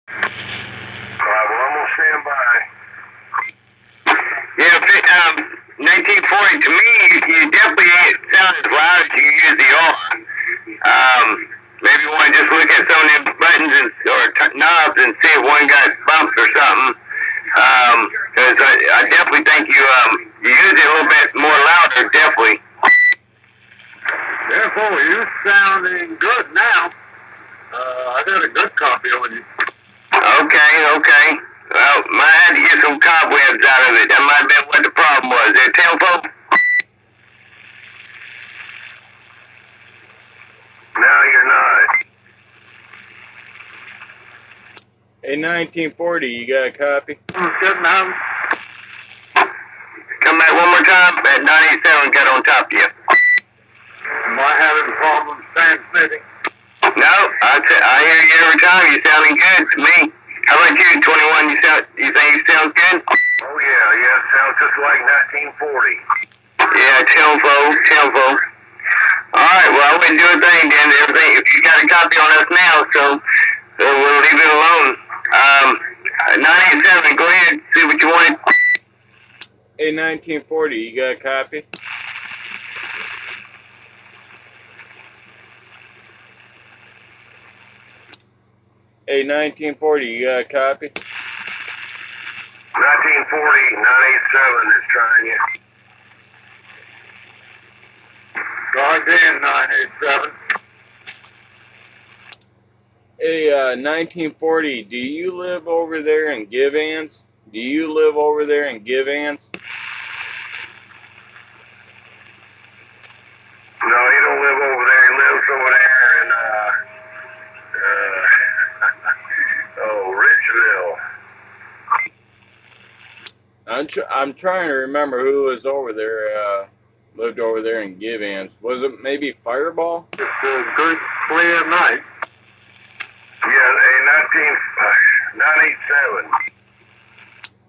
Well, I'm gonna stand by. Yeah, 1940, to me, you definitely ain't sound as loud as you usually are. Maybe you want to just look at some of the buttons or knobs and see if one got bumps or something. Because I definitely think you use it a little bit more louder, definitely. Therefore, you're sounding good now. I got a good copy on you. Okay. Well, I had to get some cobwebs out of it. That might have been what the problem was. There, tempo? No, you're not. Hey, 1940, you got a copy? Good now. Come back one more time. That 987 got on top of you. Am I having problems transmitting? No, I hear you every time. You sounding good to me. How about you, 21? You think you sound good? Oh yeah, sounds just like 1940. Yeah, tempo. All right, well, I wouldn't do a thing then. Everything, if you got a copy on us now, so we'll leave it alone. 987, go ahead, see what you wanted. Hey, 1940, you got a copy? Hey, 1940, you got a copy? 1940, 987 is trying you. Try again, 987. Hey, 1940, do you live over there in Givans? Do you live over there in Givans? No, he don't live over there. He lives over there in, Ridgeville. I'm trying to remember who was over there, lived over there in Givans. Was it maybe Fireball? It's a good, clear night. Yeah, 987.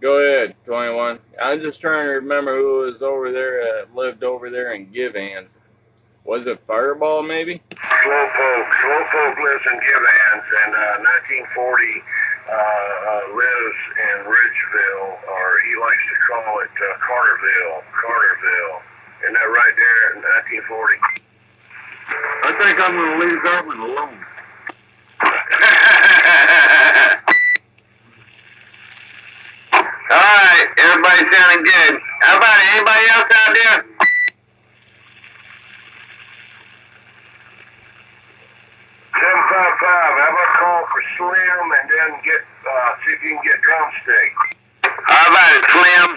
Go ahead, 21. I'm just trying to remember who was over there, lived over there in Givans. Was it Fireball, maybe? Slowpoke lives in Givans, and 1940 lives in Ridgeville, or he likes to call it Carterville. Isn't that right there in 1940? I think I'm going to leave that one alone. All right, everybody sounding good. How about it? Anybody else out there? Have a call for Slim and then see if you can get Drumstick. How about it, Slim?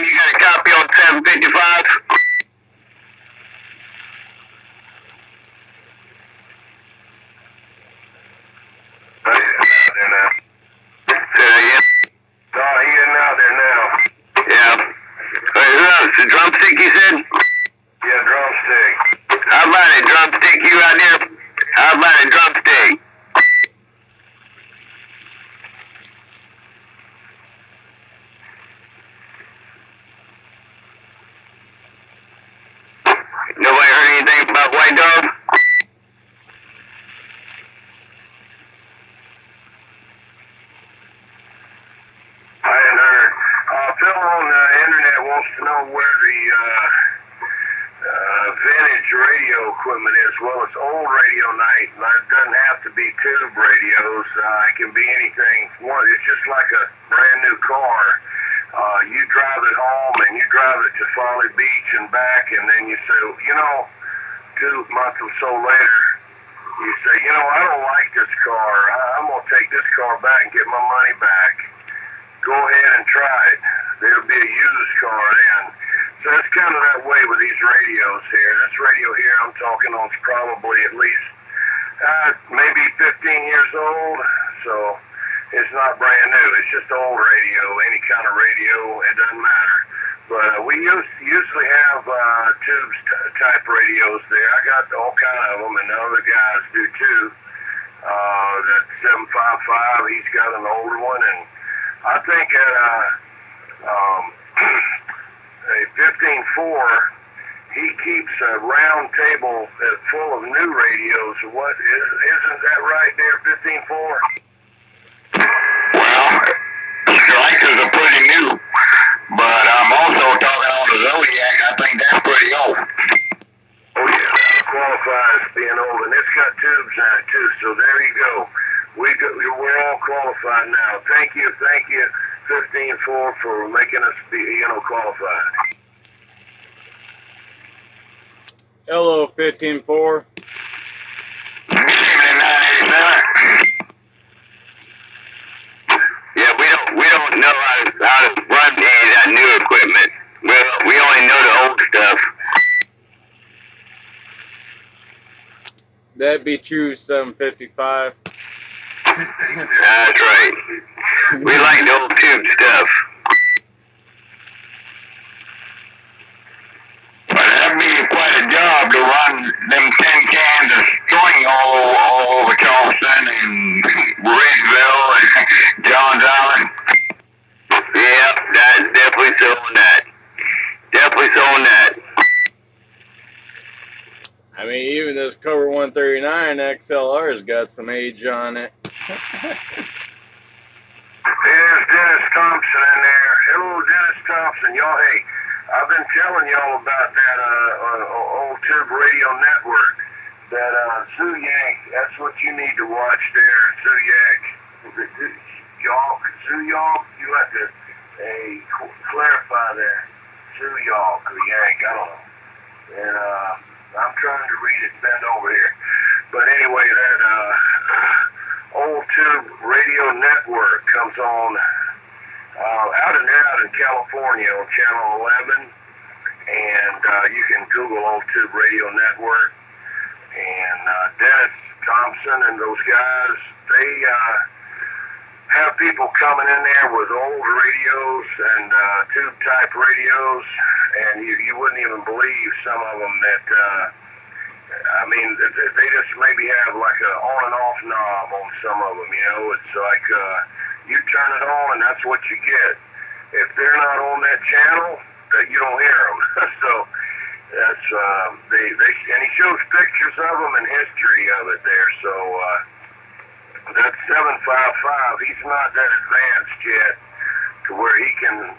You got a copy on 755? He isn't out there now. Yeah. Wait, who else? The Drumstick, you said? Yeah, Drumstick. How about it, Drumstick? You out there? How about it, Drumstick? Nobody heard anything about White Dog? I hadn't heard. Phil on the internet wants to know where the vintage radio equipment is. Well, it's old radio night. It doesn't have to be tube radios. It can be anything. It's just like a brand new car. You drive it home and you drive it to Folly Beach and back, and then you say, 2 months or so later, you say, I don't like this car. I'm going to take this car back and get my money back. Go ahead and try it. There'll be a used car then. So it's kind of that way with these radios here. This radio here I'm talking on is probably at least maybe 15 years old. So it's not brand new. It's just old radio. Any kind of radio, it doesn't matter. But we usually have tubes type radios there. I got all kind of them, and the other guys do too. That 755, he's got an older one, and I think at a 15.4, he keeps a round table full of new radios. What isn't that right there, 15.4? We're all qualified now. Thank you, 15-4 for making us be, qualified. Hello, 15-4. Yeah, we don't know how to run any of that new equipment. We only know the old stuff. That'd be true, 755. That's right. We like the old tube stuff. But that'd be quite a job to run them 10 cans of string all over Charleston and Ridgeville and Johns Island. Yep, that's definitely so on that. Definitely so on that. I mean, even this Cobra 139 XLR's got some age on it. There's Dennis Thompson in there. Hello, Dennis Thompson. Y'all, hey, I've been telling y'all about that old tube radio network. That Zooyak, that's what you need to watch there, Zooyak. Zooyak, you have to clarify there. Zooyak or Yank, I don't know. And I'm trying to read it, bend over here. But anyway, that old tube radio network comes on out in California on Channel 11, and you can Google Old Tube Radio Network. And Dennis Thompson and those guys, they have people coming in there with old radios and tube-type radios, and you wouldn't even believe some of them that, they just maybe have like a on and off knob on some of them, It's like you turn it on and that's what you get. If they're not on that channel, you don't hear them. So that's, and he shows pictures of them and history of it there, so that's 755. He's not that advanced yet to where he can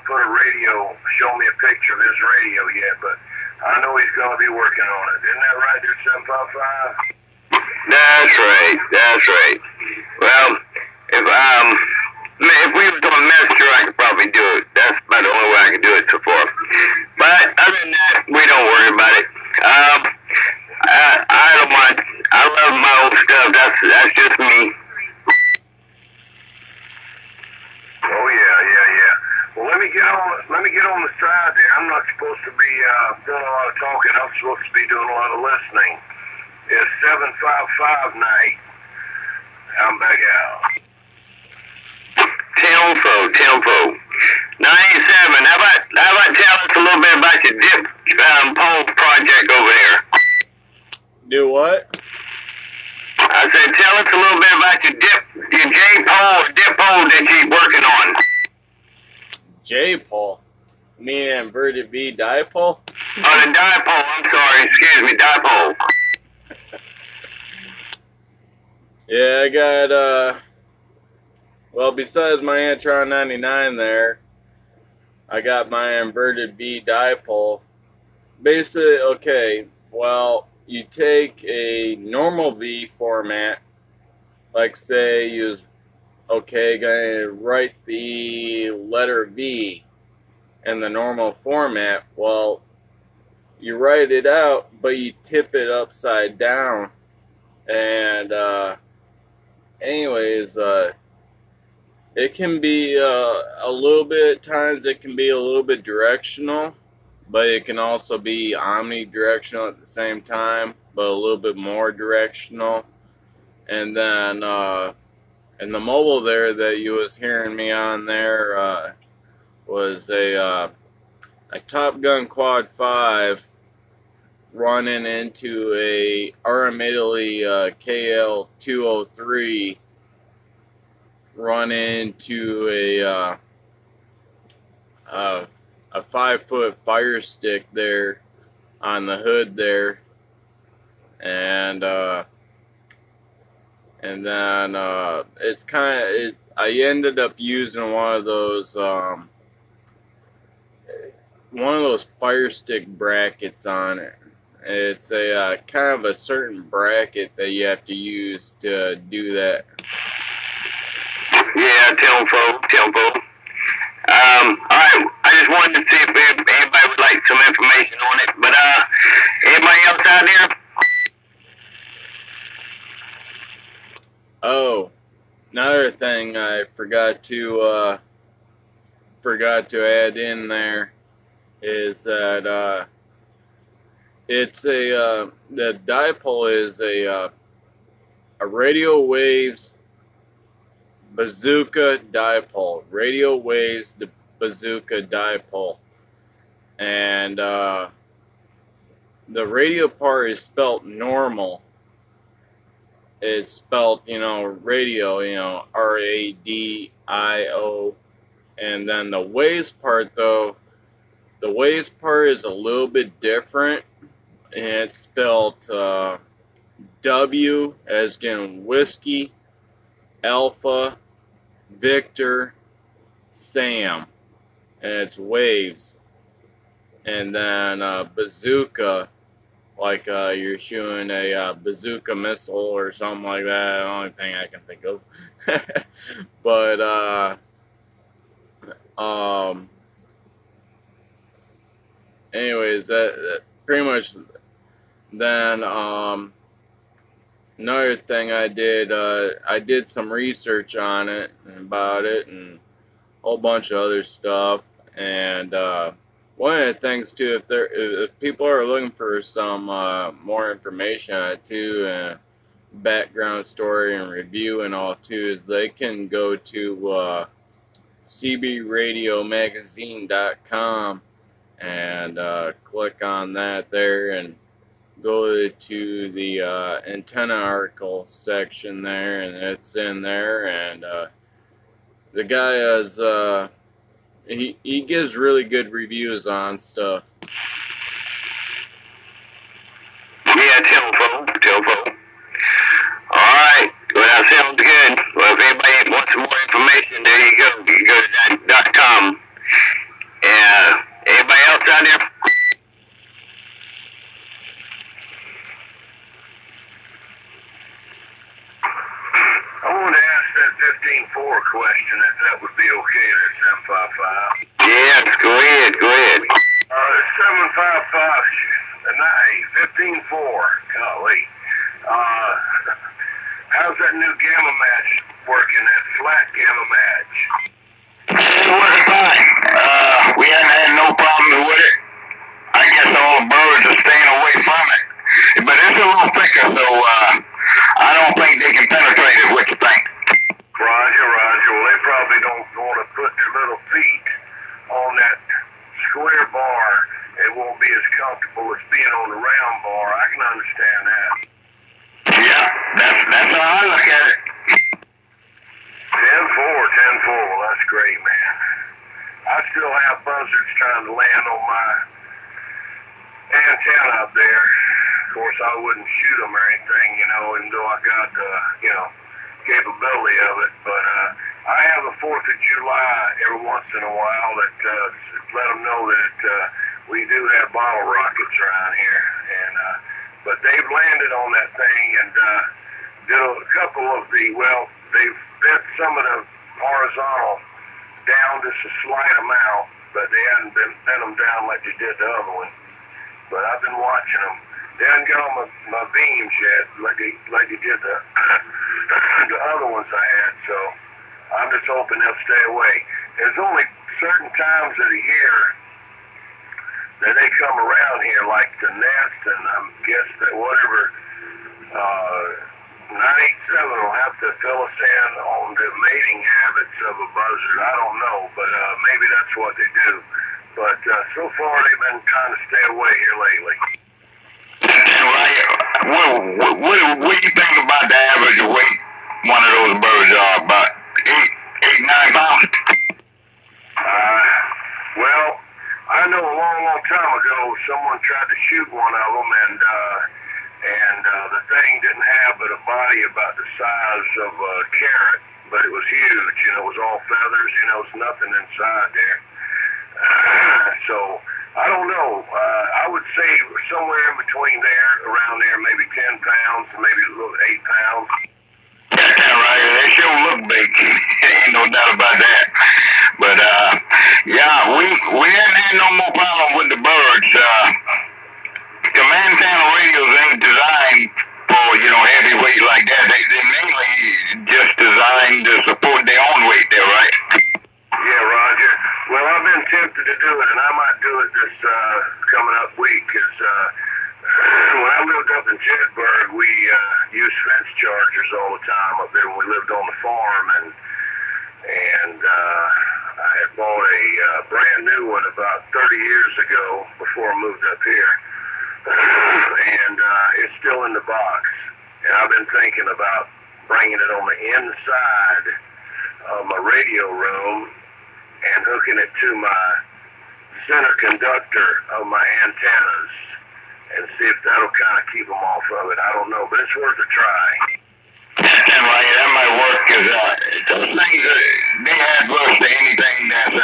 put a radio, show me a picture of his radio yet, but I know he's going to be working on it. Isn't that right there, 755? That's right. That's right. Well, if we were doing Messenger, I could probably do it. That's about the only way I can do it so far. But other than that, we don't worry about it. I don't mind. I love my old stuff. That's just me. Oh yeah. Well, let me get on the side there. I'm not supposed to be doing a lot of talking. I'm supposed to be doing a lot of listening. It's 755 night. I'm back out. Tempo. 97. How about tell us a little bit about your dip pole project over there? Do what? I said tell us a little bit about your dip pole that you're working on. J-pole? You mean inverted V dipole? Oh, the dipole. I'm sorry. Excuse me, dipole. Yeah, I got, well, besides my Antron 99 there, I got my inverted V dipole. Basically, okay, well, you take a normal V format, like say you was, okay, gonna write the letter V in the normal format. Well, you write it out, but you tip it upside down. And anyways, it can be a little bit, at times it can be a little bit directional, but it can also be omnidirectional at the same time, but a little bit more directional. And then and the mobile there that you was hearing me on there was a Top Gun Quad 5 running into a RM Italy KL 203, running into a 5-foot fire stick there on the hood there, and then it's I ended up using one of those fire stick brackets on it. It's a kind of a certain bracket that you have to use to do that Yeah, telephone. Alright, I just wanted to see if anybody would like some information on it. But, anybody else out there? Oh, another thing I forgot to add in there is that it's the dipole is a radio waves bazooka dipole. Radio waves the bazooka dipole, and the radio part is spelt normal. It's spelled, radio, RADIO. And then the waves part, though, the waves part is a little bit different. And it's spelled W as in whiskey, Alpha, Victor, Sam. And it's waves. And then bazooka, like you're shooting a bazooka missile or something like that. The only thing I can think of. But anyways, that pretty much. Then another thing I did some research on it and about it and a whole bunch of other stuff. And one of the things too, if people are looking for some more information on it too, background story and review and all too, is they can go to cbradiomagazine.com and click on that there and go to the antenna article section there, and it's in there. And the guy has he gives really good reviews on stuff. Yeah, telephone. Alright, well, that sounds good. Well, if anybody wants some more information, there you go. You can go to that.com. Anybody else out there? I want to ask that 15-4 question, if that would be okay. That's 755. Yes, go ahead. 755, 15-4. Golly. How's that new gamma match working, that flat gamma match? It's working fine. We haven't had no problems with it. I guess all the birds are staying away from it. But it's a little thicker, so I don't think they can penetrate it. What you think? Roger. Well, they probably don't want to put their little feet on that square bar. It won't be as comfortable as being on the round bar. I can understand that. Yeah, that's how I look at it. 10-4. Well, that's great, man. I still have buzzards trying to land on my antenna up there. Of course, I wouldn't shoot them or anything, even though I got the, capability of it. But I have a 4th of July every once in a while that let them know that we do have bottle rockets around here. And but they've landed on that thing and did a couple of they've bent some of the horizontal down just a slight amount, but they hadn't bent them down like they did the other one. But I've been watching them. They haven't got on my beams yet, like they did the the other ones I had. So I'm just hoping they'll stay away. There's only certain times of the year that they come around here, like the nest, and I guess that whatever 987 will have to fill us in on the mating habits of a buzzard. I don't know, but maybe that's what they do. But so far they've been trying to stay away here lately. What do you think about the average weight one of those birds are? About 8, 9 pounds? Well, I know a long time ago someone tried to shoot one of them, and the thing didn't have but a body about the size of a carrot, but it was huge, it was all feathers, there was nothing inside there. So, I don't know. I would say somewhere in between there, around there, maybe 10 pounds, maybe a little 8 pounds. Yeah, right. They sure look big. And ain't no more problem with the birds. The antenna radios ain't designed for, heavyweight like that. They mainly just designed to support their own weight there, right? Yeah, Roger. Well, I've been tempted to do it, and I might do it this coming up week, because when I lived up in Jedburgh, we used fence chargers all the time up there when we lived on the farm, and I had bought a brand new one about 30 years ago before I moved up here, and it's still in the box, and I've been thinking about bringing it on the inside of my radio room and hooking it to my center conductor of my antennas and see if that'll kind of keep them off of it. I don't know, but it's worth a try. That might work, because those things, they adverse to anything that's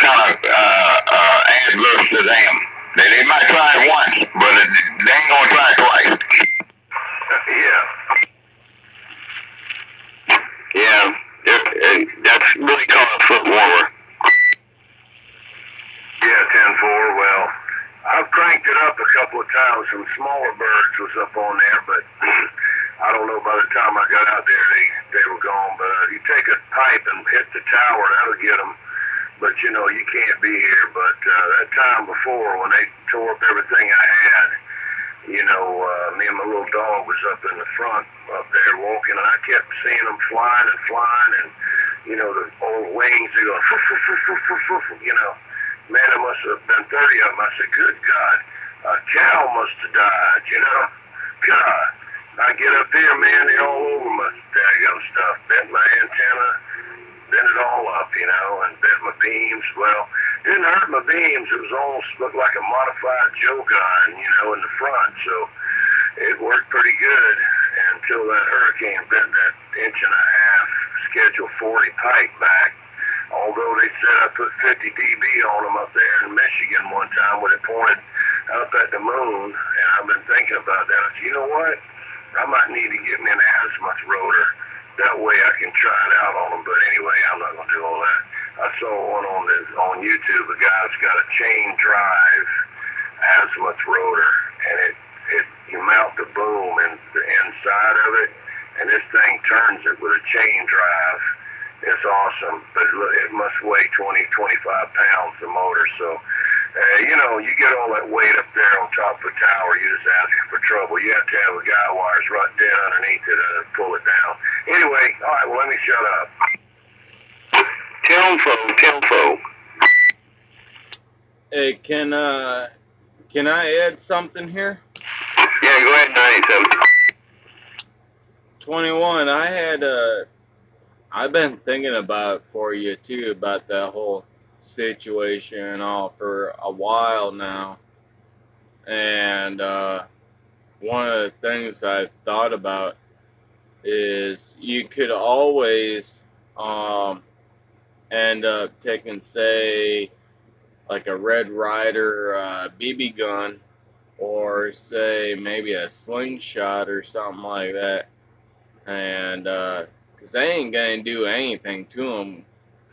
kind of adverse to them. They might try it once, but they ain't going to try it twice. Yeah. Yeah, that's really called a foot warmer. Yeah, 10-4. Well, I've cranked it up a couple of times. Some smaller birds was up on there, but I don't know, by the time I got out there, they were gone. But you take a pipe and hit the tower, that'll get them. But, you can't be here. But that time before, when they tore up everything I had, me and my little dog was up in the front up there walking, and I kept seeing them flying and flying, and, the old wings, they go, man, there must have been 30 of them. I said, good God, a cow must have died, God. I get up there, man, they're all over my daggum stuff. Bent my antenna, bent it all up, and bent my beams. Well, didn't hurt my beams. It was almost looked like a modified Joe gun, in the front. So it worked pretty good until that hurricane bent that 1.5 inch Schedule 40 pipe back. Although they said I put 50 dB on them up there in Michigan one time when it pointed up at the moon, and I've been thinking about that. I said, you know what? I might need to get me an azimuth rotor. That way I can try it out on them. But anyway, I'm not going to do all that. I saw one on YouTube. A guy's got a chain drive azimuth rotor, and you mount the boom in the inside of it, and this thing turns it with a chain drive. It's awesome, but it must weigh 20, 25 pounds, the motor. So, you get all that weight up there on top of the tower, you just ask for trouble. You have to have a guy wires right dead underneath it to pull it down. Anyway, all right, well, let me shut up. Telfo. Hey, can I add something here? Yeah, go ahead and add something. 21, I've been thinking about for you too, about that whole situation and all for a while now. And one of the things I've thought about is you could always end up taking, say, like a Red Ryder BB gun, or say maybe a slingshot or something like that. And because they ain't gonna do anything to them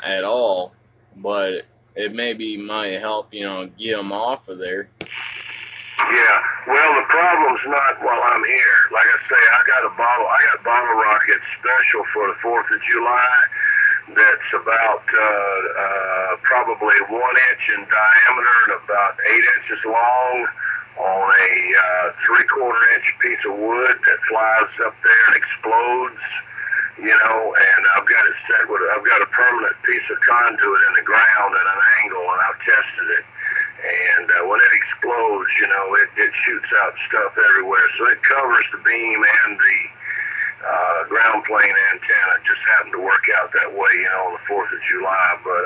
at all, but it maybe might help, get them off of there. Yeah, well, the problem's not while I'm here. Like I say, I got bottle rockets special for the 4th of July that's about probably 1 inch in diameter and about 8 inches long on a 3/4 inch piece of wood that flies up there and explodes. And I've got it set with, I've got a permanent piece of conduit in the ground at an angle, and I've tested it. And when it explodes, it shoots out stuff everywhere. So it covers the beam and the ground plane antenna. It just happened to work out that way, on the 4th of July. But,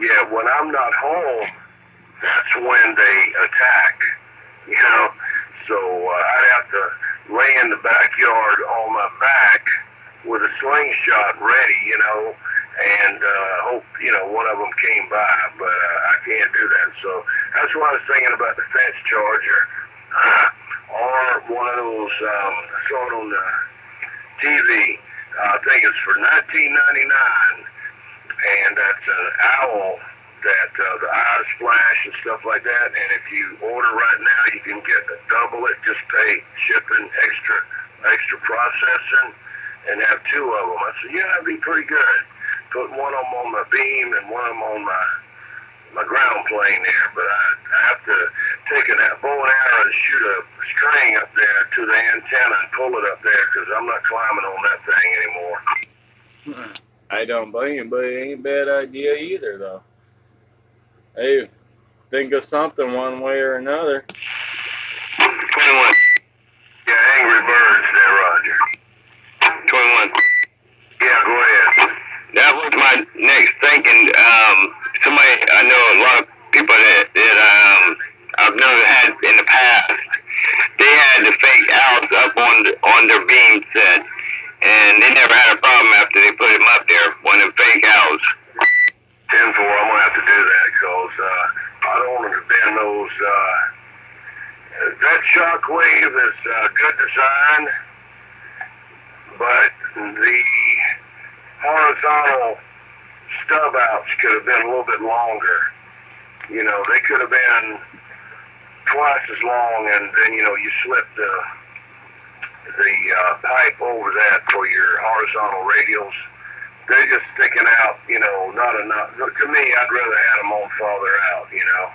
yeah, when I'm not home, that's when they attack, So I'd have to lay in the backyard on my back with a slingshot ready, and hope, one of them came by, but I can't do that. So that's why I was thinking about the fence charger, or one of those, I saw it on the TV, I think it's for $19.99, and that's an owl that the eyes flash and stuff like that. And if you order right now, you can get double it. Just pay shipping, extra processing, and have 2 of them. I said, yeah, that'd be pretty good. Put one of them on my beam and one of them on my ground plane there. But I have to take a bow and arrow and shoot a string up there to the antenna and pull it up there because I'm not climbing on that thing anymore. I don't blame you, but it ain't a bad idea either, though. Hey, think of something one way or another. 21. Yeah, Angry Birds there, Roger. 21. Yeah, go ahead. That was my next thinking. Somebody, I know a lot of people that I've known had in the past, they had the fake owls up on their beam set, and they never had a problem after they put them up there, one of the fake owls. 10-4, I'm going to have to do that because I don't want to bend those. That Shockwave is good design, but the horizontal stub outs could have been a little bit longer. You know, they could have been twice as long, and then, you know, you slip the pipe over that for your horizontal radials. They're just sticking out, you know, not enough. To me, I'd rather have them on farther out, you know.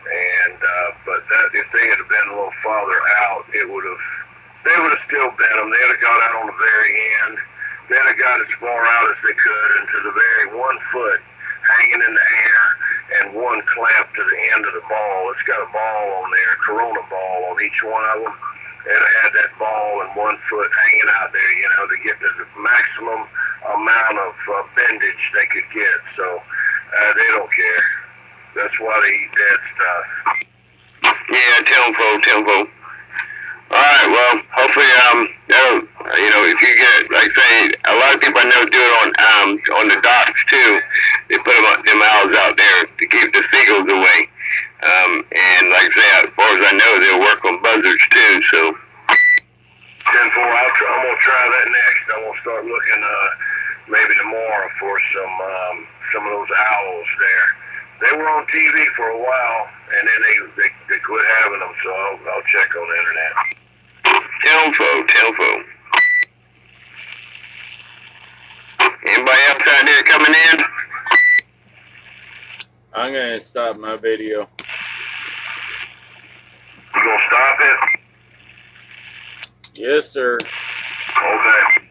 And but that, if they had been a little farther out, they would have still bent them. They'd have got out on the very end. They'd have got as far out as they could into the very 1 foot hanging in the air and one clamp to the end of the ball. It's got a ball on there, a Corona ball on each one of them. They'd have had that ball and 1 foot hanging out there, you know, to get the maximum amount of bendage they could get. So they don't care. That's why they eat dead stuff. Yeah, tempo. All right, well, hopefully, you know, if you get, like say, a lot of people I know do it on the docks too. They put them owls out there to keep the seagulls away. And like I say, as far as I know, they'll work on buzzards too. So 10-4, I'm gonna try that next. I'm gonna start looking maybe tomorrow for some of those owls there. They were on TV for a while, and then they quit having them. So I'll check on the internet. Telfo. Anybody else out there coming in? I'm gonna stop my video. You gonna stop it? Yes, sir. Okay.